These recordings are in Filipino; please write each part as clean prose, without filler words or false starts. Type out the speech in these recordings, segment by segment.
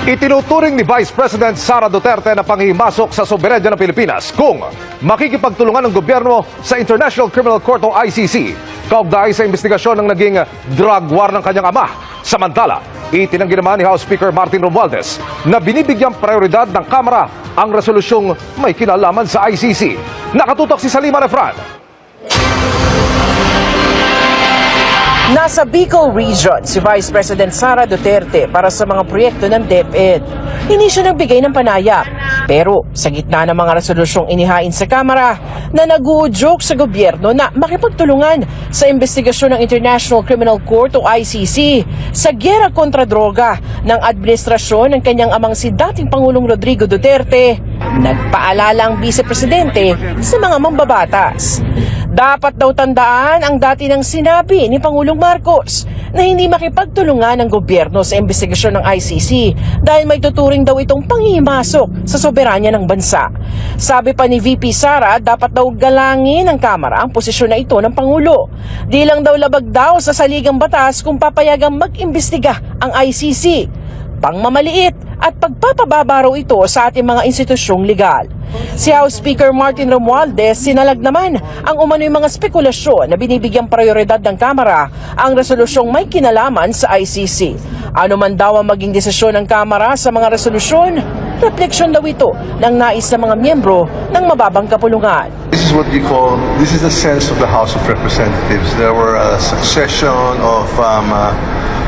Itinuturing ni Vice President Sara Duterte na panghimasok sa soberanya ng Pilipinas kung makikipagtulungan ng gobyerno sa International Criminal Court o ICC kaugnay sa investigasyon ng naging drug war ng kanyang ama. Samantala, itinanggi naman ni House Speaker Martin Romualdez na binibigyang prioridad ng Kamara ang resolusyong may kinalaman sa ICC. Nakatutok si Salima Refran. Nasa Bicol Region si Vice President Sara Duterte para sa mga proyekto ng DepEd. Hindi siya nagbigay ng panayam. Pero sa gitna ng mga resolusyong inihain sa Kamara na nag-uudyok sa gobyerno na makipagtulungan sa investigasyon ng International Criminal Court o ICC sa giyera kontra droga ng administrasyon ng kanyang amang si dating Pangulong Rodrigo Duterte, nagpaalala ang Vice Presidente sa mga mambabatas. Dapat daw tandaan ang dati ng sinabi ni Pangulong Marcos na hindi makipagtulungan ng gobyerno sa investigasyon ng ICC dahil may tuturing daw itong panghihimasok sa soberanya ng bansa. Sabi pa ni VP Sara, dapat daw galangin ng Kamara ang posisyon na ito ng Pangulo. Di lang daw labag daw sa saligang batas kung papayagang mag-imbestiga ang ICC. Pangmamaliit at pagpapababaro ito sa ating mga institusyong legal. Si House Speaker Martin Romualdez sinalag naman ang umano'y mga spekulasyon na binibigyang prioridad ng Kamara ang resolusyong may kinalaman sa ICC. Ano man daw ang maging desisyon ng Kamara sa mga resolusyon, refleksyon daw ito ng nais ng mga miyembro ng mababang kapulungan. This is the sense of the House of Representatives. There were a succession of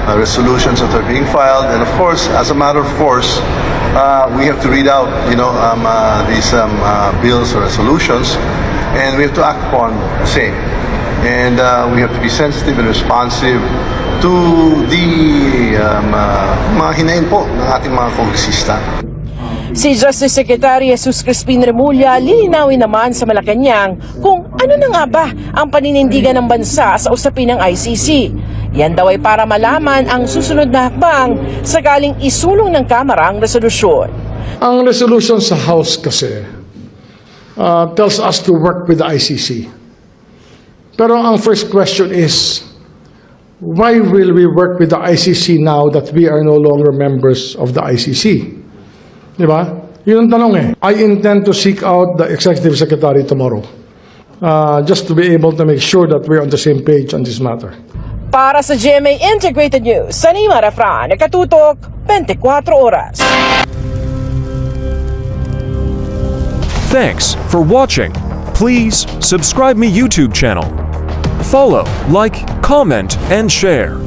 resolutions that are being filed, and of course, as a matter of course, we have to read out, these bills or resolutions, and we have to act upon the same. And we have to be sensitive and responsive to the mga hinain po ng ating mga kongresista. Si Justice Secretary Jesus Crispin Remulla lilinawin naman sa Malacanang kung ano na nga ba ang paninindigan ng bansa sa usapin ng ICC. Yan daw ay para malaman ang susunod na hakbang sakaling isulong ng Kamara ang resolusyon. Ang resolution sa House kasi tells us to work with the ICC. Pero ang first question is, why will we work with the ICC now that we are no longer members of the ICC? Di ba? Yun ang tanong eh. I intend to seek out the Executive Secretary tomorrow just to be able to make sure that we're on the same page on this matter. Para sa GMA Integrated News, Salima Refran, nakatutok 24 oras. Thanks for watching. Please subscribe me YouTube channel. Follow, like, comment, and share.